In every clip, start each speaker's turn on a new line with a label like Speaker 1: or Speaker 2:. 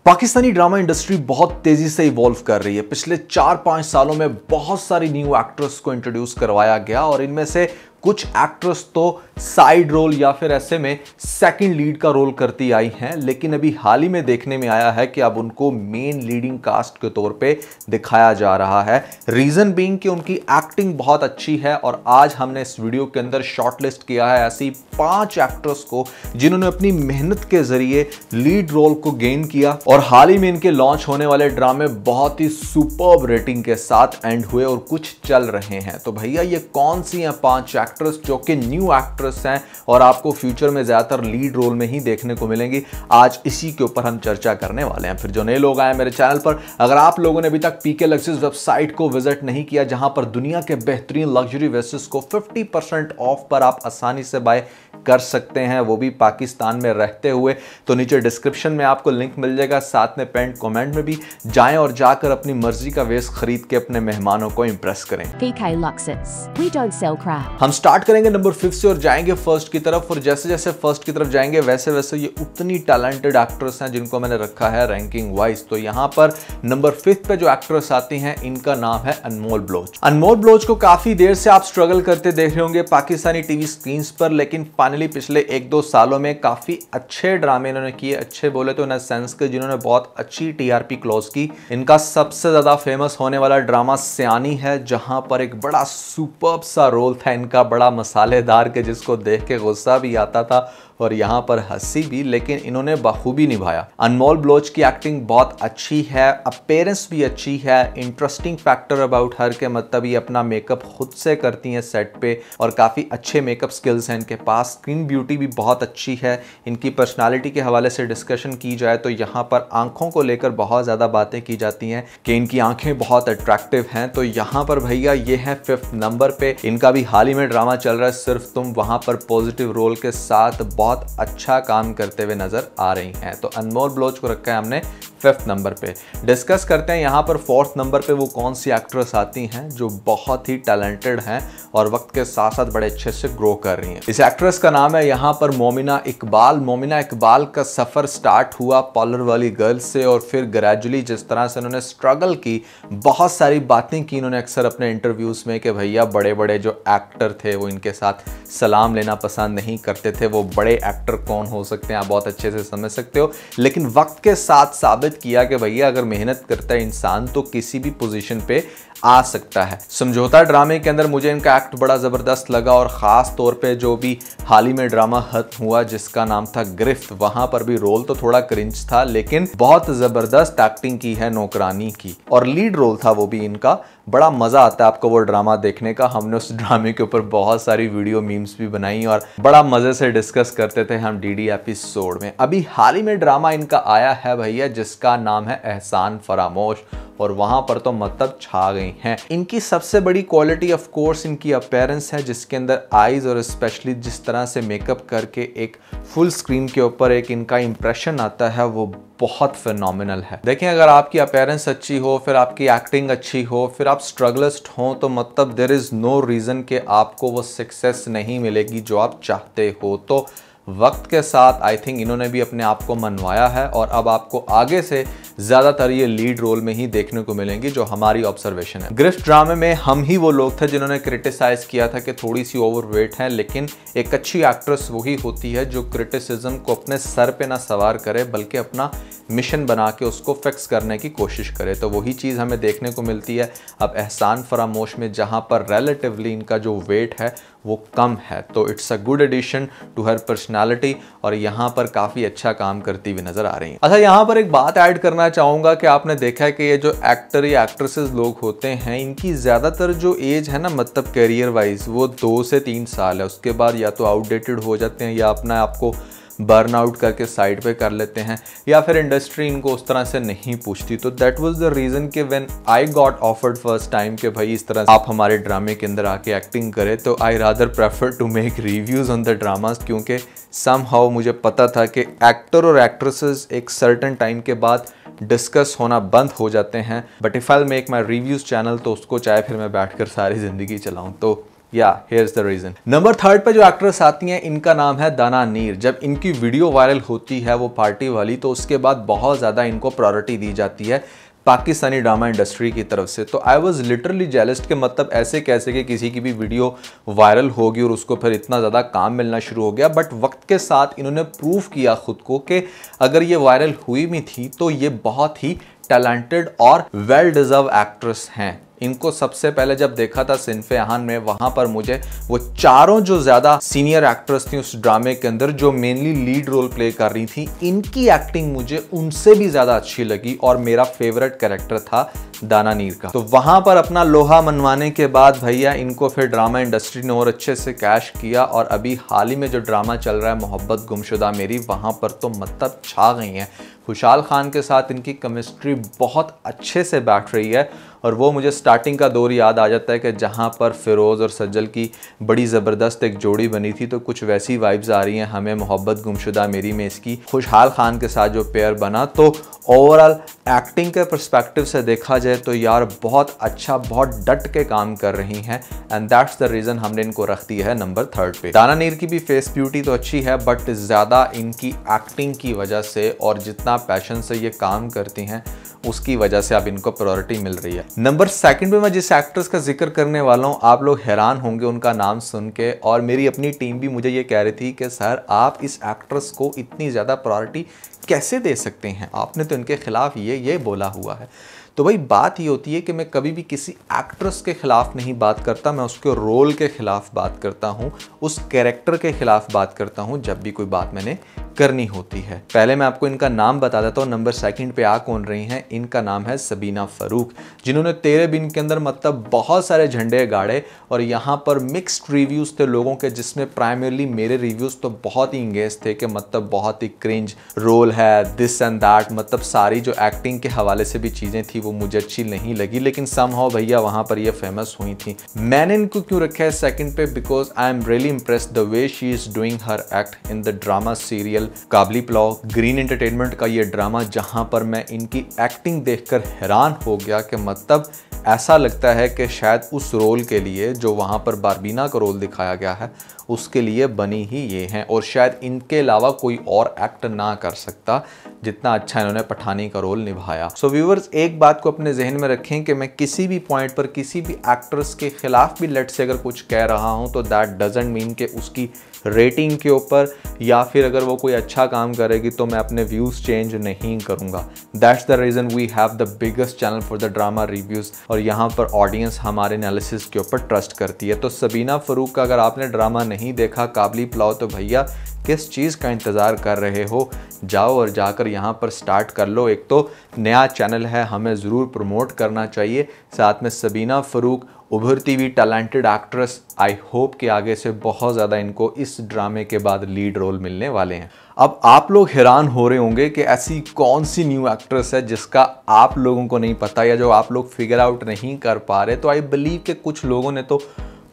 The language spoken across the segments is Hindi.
Speaker 1: पाकिस्तानी ड्रामा इंडस्ट्री बहुत तेजी से इवॉल्व कर रही है। पिछले 4-5 सालों में बहुत सारी न्यू एक्ट्रेस को इंट्रोड्यूस करवाया गया और इनमें से कुछ एक्ट्रेस तो साइड रोल या फिर ऐसे में सेकंड लीड का रोल करती आई हैं, लेकिन अभी हाल ही में देखने में आया है कि अब उनको मेन लीडिंग कास्ट के तौर पे दिखाया जा रहा है। रीजन बीइंग कि उनकी एक्टिंग बहुत अच्छी है और आज हमने इस वीडियो के अंदर शॉर्टलिस्ट किया है ऐसी 5 एक्ट्रेस को जिन्होंने अपनी मेहनत के जरिए लीड रोल को गेन किया और हाल ही में इनके लॉन्च होने वाले ड्रामे बहुत ही सुपर्ब रेटिंग के साथ एंड हुए और कुछ चल रहे हैं। तो भैया ये कौन सी हैं 5 एक्ट्रेस जो कि न्यू एक्ट्रेस हैं और आपको फ्यूचर में ज्यादातर लीड रोल में ही देखने को मिलेंगी, आज इसी के ऊपर हम चर्चा करने वाले हैं। फिर जो नए लोग आए मेरे चैनल पर, अगर आप लोगों ने अभी तक पीके लग्जरीज वेबसाइट को विजिट नहीं किया जहां पर दुनिया के बेहतरीन लग्जरी वेसेस को 50% ऑफ पर आप आसानी से बाय कर सकते हैं, वो भी पाकिस्तान में रहते हुए, तो नीचे डिस्क्रिप्शन में आपको लिंक मिल जाएगा, साथ में पेंट कमेंट में भी जाएं और जाकर अपनी मर्जी का वेस्ट खरीद के अपने मेहमानों को इंप्रेस करें।
Speaker 2: PK Luxus, we don't sell crap।
Speaker 1: हम स्टार्ट करेंगे नंबर 5 से और जाएंगे फर्स्ट की तरफ, और जैसे जैसे फर्स्ट की तरफ जाएंगे वैसे वैसे ये उतनी टैलेंटेड एक्ट्रेस हैं जिनको मैंने रखा है रैंकिंग वाइज। तो यहाँ पर नंबर 5 पे जो एक्ट्रेस आती हैं इनका नाम है अनमोल बलोच। अनमोल बलोच को काफी देर से आप स्ट्रगल करते देख रहे होंगे पाकिस्तानी टीवी स्क्रीन पर, लेकिन फाइनली पिछले 1-2 सालों में काफी अच्छे ड्रामे इन्होंने किए। अच्छे बोले तो इन सेंस के जिन्होंने बहुत अच्छी टीआरपी क्लोज की। इनका सबसे ज्यादा फेमस होने वाला ड्रामा सयानी है, जहां पर एक बड़ा सुपर्ब सा रोल था इनका, बड़ा मसालेदार के जिसको देख के गुस्सा भी आता था और यहाँ पर हंसी भी, लेकिन इन्होंने बखूबी निभाया। अनमोल बलोच की एक्टिंग बहुत अच्छी है, अपीयरेंस भी अच्छी है। इंटरेस्टिंग फैक्टर अबाउट हर के मतलब ये अपना मेकअप खुद से करती हैं सेट पे और काफ़ी अच्छे मेकअप स्किल्स हैं इनके पास। स्किन ब्यूटी भी बहुत अच्छी है। इनकी पर्सनालिटी के हवाले से डिस्कशन की जाए तो यहाँ पर आंखों को लेकर बहुत ज़्यादा बातें की जाती हैं कि इनकी आंखें बहुत अट्रैक्टिव हैं। तो यहाँ पर भैया ये है 5th नंबर पे। इनका भी हाल ही में ड्रामा चल रहा है सिर्फ तुम, वहाँ पर पॉजिटिव रोल के साथ बहुत अच्छा काम करते हुए नजर आ रही हैं। तो अनमोल बलोच को रखा है हमने 5th नंबर पे। डिस्कस करते हैं यहाँ पर 4th नंबर पे वो कौन सी एक्ट्रेस आती हैं जो बहुत ही टैलेंटेड हैं और वक्त के साथ साथ बड़े अच्छे से ग्रो कर रही हैं। इस एक्ट्रेस का नाम है यहाँ पर मोमिना इकबाल। मोमिना इकबाल का सफर स्टार्ट हुआ पार्लर वाली गर्ल से और फिर ग्रेजुअली जिस तरह से उन्होंने स्ट्रगल की, बहुत सारी बातें की इन्होंने अक्सर अपने इंटरव्यूज में कि भैया बड़े बड़े जो एक्टर थे वो इनके साथ सलाम लेना पसंद नहीं करते थे। वो बड़े एक्टर कौन हो सकते हैं आप बहुत अच्छे से समझ सकते हो, लेकिन वक्त के साथ साबित किया कि भैया अगर मेहनत करता है इंसान तो किसी भी पोजीशन पे आ सकता है। समझौता ड्रामे के अंदर मुझे इनका एक्ट बड़ा ज़बरदस्त लगा और ख़ास तौर पे जो भी हाल ही में ड्रामा खत्म हुआ जिसका नाम था गिरफ्त, वहां पर भी रोल तो थोड़ा क्रिंज था लेकिन बहुत ज़बरदस्त एक्टिंग की है नौकरानी की, और लीड रोल था वो भी इनका। बड़ा मज़ा आता है आपको वो ड्रामा देखने का। हमने उस ड्रामे के ऊपर बहुत सारी वीडियो मीम्स भी बनाई और बड़ा मज़े से डिस्कस करते थे हम डीडी एपिसोड में। अभी हाल ही में ड्रामा इनका आया है भैया जिसका नाम है एहसान फरामोश, और वहां पर तो मतलब छा गई हैं। इनकी सबसे बड़ी क्वालिटी ऑफ कोर्स इनकी अपीयरेंस है, जिसके अंदर आईज और स्पेशली जिस तरह से मेकअप करके एक फुल स्क्रीन के ऊपर एक इनका इंप्रेशन आता है वो बहुत फिनोमिनल है। देखें अगर आपकी अपीयरेंस अच्छी हो, फिर आपकी एक्टिंग अच्छी हो, फिर आप स्ट्रगलिस्ट हो, तो मतलब देयर इज नो रीजन कि आपको वो सक्सेस नहीं मिलेगी जो आप चाहते हो। तो वक्त के साथ आई थिंक इन्होंने भी अपने आप को मनवाया है और अब आपको आगे से ज़्यादातर ये लीड रोल में ही देखने को मिलेंगी जो हमारी ऑब्जर्वेशन है। गिरफ्त ड्रामे में हम ही वो लोग थे जिन्होंने क्रिटिसाइज किया था कि थोड़ी सी ओवरवेट है, लेकिन एक अच्छी एक्ट्रेस वही होती है जो क्रिटिसिज्म को अपने सर पे ना सवार करे बल्कि अपना मिशन बना के उसको फिक्स करने की कोशिश करे। तो वही चीज़ हमें देखने को मिलती है अब एहसान फरामोश में, जहाँ पर रिलेटिवली इनका जो वेट है वो कम है। तो it's a good addition to हर पर्सनालिटी और यहाँ पर काफ़ी अच्छा काम करती हुई नजर आ रही है। अच्छा, यहाँ पर एक बात ऐड करना चाहूँगा कि आपने देखा है कि ये जो एक्टर या एक्ट्रेसेस लोग होते हैं इनकी ज़्यादातर जो एज है ना, मतलब करियर वाइज वो 2 से 3 साल है। उसके बाद या तो आउटडेटेड हो जाते हैं या अपना आपको बर्न आउट करके साइड पे कर लेते हैं या फिर इंडस्ट्री इनको उस तरह से नहीं पूछती। तो दैट वाज द रीज़न कि when I got offered first time कि भाई इस तरह आप हमारे ड्रामे के अंदर आके एक्टिंग करें, तो I rather prefer to make reviews on the dramas, क्योंकि समहाउ मुझे पता था कि एक्टर और एक्ट्रेसेस एक सर्टन टाइम के बाद डिस्कस होना बंद हो जाते हैं। But if I make my reviews channel तो उसको चाहे फिर मैं बैठ कर सारी ज़िंदगी चलाऊँ। तो या here's the reason। नंबर 3 पे जो एक्ट्रेस आती हैं इनका नाम है दाना नीर। जब इनकी वीडियो वायरल होती है वो पार्टी वाली, तो उसके बाद बहुत ज़्यादा इनको प्रायोरिटी दी जाती है पाकिस्तानी ड्रामा इंडस्ट्री की तरफ से। तो आई वॉज लिटरली जेलस के मतलब ऐसे कैसे कि किसी की भी वीडियो वायरल होगी और उसको फिर इतना ज़्यादा काम मिलना शुरू हो गया। बट वक्त के साथ इन्होंने प्रूव किया खुद को कि अगर ये वायरल हुई भी थी तो ये बहुत ही टैलेंटेड और वेल डिजर्व एक्ट्रेस हैं। इनको सबसे पहले जब देखा था सिन्फ़े आहान में, वहां पर मुझे वो चारों जो ज्यादा सीनियर एक्ट्रेस थी उस ड्रामे के अंदर जो मेनली लीड रोल प्ले कर रही थी, इनकी एक्टिंग मुझे उनसे भी ज्यादा अच्छी लगी और मेरा फेवरेट कैरेक्टर था दाना नीर का। तो वहां पर अपना लोहा मनवाने के बाद भैया इनको फिर ड्रामा इंडस्ट्री ने और अच्छे से कैश किया और अभी हाल ही में जो ड्रामा चल रहा है मोहब्बत गुमशुदा मेरी, वहां पर तो मतलब छा गई हैं। खुशहाल खान के साथ इनकी केमिस्ट्री बहुत अच्छे से बैठ रही है और वो मुझे स्टार्टिंग का दौर याद आ जाता है कि जहाँ पर फिरोज़ और सज्जल की बड़ी ज़बरदस्त एक जोड़ी बनी थी, तो कुछ वैसी वाइब्स आ रही हैं हमें मोहब्बत गुमशुदा मेरी में इसकी खुशहाल खान के साथ जो पेयर बना। तो ओवरऑल एक्टिंग के पर्सपेक्टिव से देखा जाए तो यार बहुत अच्छा, बहुत डट के काम कर रही हैं एंड दैट्स द रीज़न हमने इनको रख दिया है नंबर 3 पे। दाना नीर की भी फेस ब्यूटी तो अच्छी है बट ज़्यादा इनकी एक्टिंग की वजह से और जितना पैशन से ये काम करती हैं उसकी वजह से अब इनको प्रायोरिटी मिल रही है। नंबर 2 पे मैं जिस एक्ट्रेस का जिक्र करने वाला हूँ, आप लोग हैरान होंगे उनका नाम सुन के, और मेरी अपनी टीम भी मुझे ये कह रही थी कि सर आप इस एक्ट्रेस को इतनी ज़्यादा प्रायोरिटी कैसे दे सकते हैं, आपने तो इनके खिलाफ ये बोला हुआ है। तो भाई बात ये होती है कि मैं कभी भी किसी एक्ट्रेस के खिलाफ नहीं बात करता, मैं उसके रोल के खिलाफ बात करता हूँ, उस कैरेक्टर के खिलाफ बात करता हूँ जब भी कोई बात मैंने करनी होती है। पहले मैं आपको इनका नाम बता देता हूँ। नंबर 2 पे आ कौन रही हैं, इनका नाम है सबीना फ़ारूक, जिन्होंने तेरे बिन के अंदर मतलब बहुत सारे झंडे गाड़े और यहाँ पर मिक्स्ड रिव्यूज़ थे लोगों के, जिसमें प्राइमरली मेरे रिव्यूज़ तो बहुत ही इंगेज थे कि मतलब बहुत ही क्रिंज रोल है, दिस एंड दैट, मतलब सारी जो एक्टिंग के हवाले से भी चीज़ें थी वो मुझे अच्छी नहीं लगी, लेकिन समहाउ भैया वहाँ पर ये फेमस हुई थी। मैंने इनको क्यों रखा है 2 पे, because I am really impressed the way she is doing her act in the drama serial Kabli Pulao, Green Entertainment का ये ड्रामा, जहां पर मैं इनकी एक्टिंग देखकर हैरान हो गया कि मतलब ऐसा लगता है कि शायद उस रोल के लिए जो वहां पर बारबीना का रोल दिखाया गया है उसके लिए बनी ही ये हैं और शायद इनके अलावा कोई और एक्ट ना कर सकता जितना अच्छा इन्होंने पठानी का रोल निभाया। सो व्यूअर्स, एक बात को अपने जहन में रखें कि मैं किसी भी पॉइंट पर किसी भी एक्ट्रेस के खिलाफ भी लेट से अगर कुछ कह रहा हूं तो दैट डजंट मीन कि उसकी रेटिंग के ऊपर या फिर अगर वो कोई अच्छा काम करेगी तो मैं अपने व्यूज़ चेंज नहीं करूँगा। That's the reason we have the biggest channel for the drama reviews और यहाँ पर ऑडियंस हमारे एनालिसिस के ऊपर ट्रस्ट करती है। तो सबीना फ़ारूक का अगर आपने ड्रामा नहीं देखा काबली पुलाव, तो भैया किस चीज़ का इंतज़ार कर रहे हो, जाओ और जाकर यहाँ पर स्टार्ट कर लो। एक तो नया चैनल है, हमें ज़रूर प्रमोट करना चाहिए। साथ में सबीना फ़ारूक उभरती हुई टैलेंटेड एक्ट्रेस, आई होप कि आगे से बहुत ज़्यादा इनको इस ड्रामे के बाद लीड रोल मिलने वाले हैं। अब आप लोग हैरान हो रहे होंगे कि ऐसी कौन सी न्यू एक्ट्रेस है जिसका आप लोगों को नहीं पता या जो आप लोग फिगर आउट नहीं कर पा रहे। तो आई बिलीव कि कुछ लोगों ने तो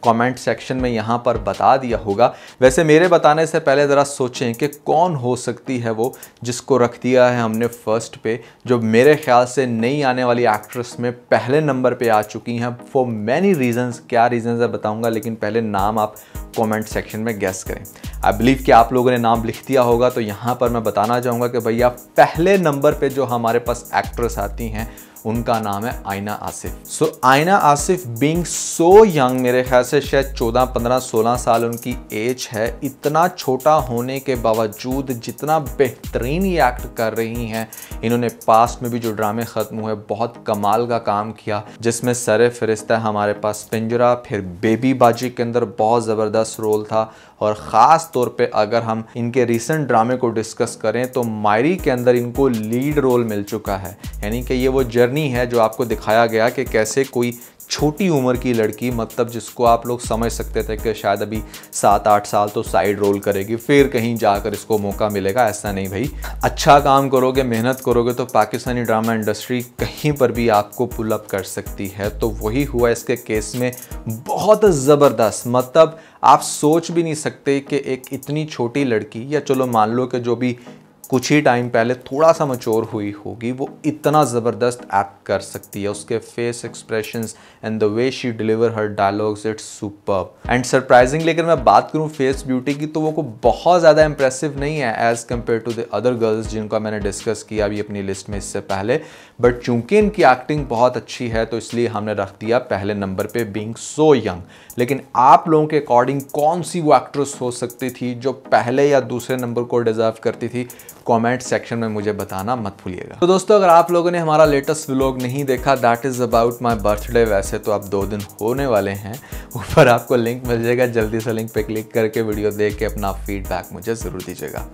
Speaker 1: कमेंट सेक्शन में यहाँ पर बता दिया होगा। वैसे मेरे बताने से पहले ज़रा सोचें कि कौन हो सकती है वो जिसको रख दिया है हमने फर्स्ट पे, जो मेरे ख्याल से नई आने वाली एक्ट्रेस में पहले नंबर पे आ चुकी हैं फॉर मैनी रीजंस। क्या रीजंस है बताऊंगा, लेकिन पहले नाम आप कमेंट सेक्शन में गेस करें। आई बिलीव कि आप लोगों ने नाम लिख दिया होगा, तो यहाँ पर मैं बताना चाहूँगा कि भैया पहले नंबर पर जो हमारे पास एक्ट्रेस आती हैं उनका नाम है आयना आसिफ। सो आयना आसिफ बीइंग सो यंग, मेरे ख्याल से शायद 14, 15, 16 साल उनकी एज है। इतना छोटा होने के बावजूद जितना बेहतरीन ये एक्ट कर रही हैं, इन्होंने पास्ट में भी जो ड्रामे ख़त्म हुए बहुत कमाल का काम किया, जिसमें सरे फरिश्ता हमारे पास पिंजरा, फिर बेबी बाजी के अंदर बहुत ज़बरदस्त रोल था। और ख़ास तौर पे अगर हम इनके रिसेंट ड्रामे को डिस्कस करें तो मायरी के अंदर इनको लीड रोल मिल चुका है। यानी कि ये वो जर्नी है जो आपको दिखाया गया कि कैसे कोई छोटी उम्र की लड़की, मतलब जिसको आप लोग समझ सकते थे कि शायद अभी 7-8 साल तो साइड रोल करेगी, फिर कहीं जाकर इसको मौका मिलेगा। ऐसा नहीं भाई, अच्छा काम करोगे, मेहनत करोगे तो पाकिस्तानी ड्रामा इंडस्ट्री कहीं पर भी आपको पुल अप कर सकती है। तो वही हुआ इसके केस में, बहुत ज़बरदस्त। मतलब आप सोच भी नहीं सकते कि एक इतनी छोटी लड़की, या चलो मान लो कि जो भी कुछ ही टाइम पहले थोड़ा सा मैच्योर हुई होगी, वो इतना ज़बरदस्त एक्ट कर सकती है। उसके face expressions and the way she deliver her dialogues, it's superb. And surprisingly अगर मैं बात करूँ फेस ब्यूटी की, तो वो बहुत ज़्यादा इंप्रेसिव नहीं है as compare to the other girls जिनका मैंने डिस्कस किया अभी अपनी लिस्ट में इससे पहले। बट चूंकि इनकी एक्टिंग बहुत अच्छी है तो इसलिए हमने रख दिया पहले नंबर पे, बीइंग सो यंग। लेकिन आप लोगों के अकॉर्डिंग कौन सी वो एक्ट्रेस हो सकती थी जो पहले या दूसरे नंबर को डिजर्व करती थी? कमेंट सेक्शन में मुझे बताना मत भूलिएगा। तो दोस्तों, अगर आप लोगों ने हमारा लेटेस्ट व्लॉग नहीं देखा, that is about my birthday, वैसे तो अब 2 दिन होने वाले हैं, ऊपर आपको लिंक मिल जाएगा, जल्दी से लिंक पे क्लिक करके वीडियो देख के अपना फीडबैक मुझे जरूर दीजिएगा।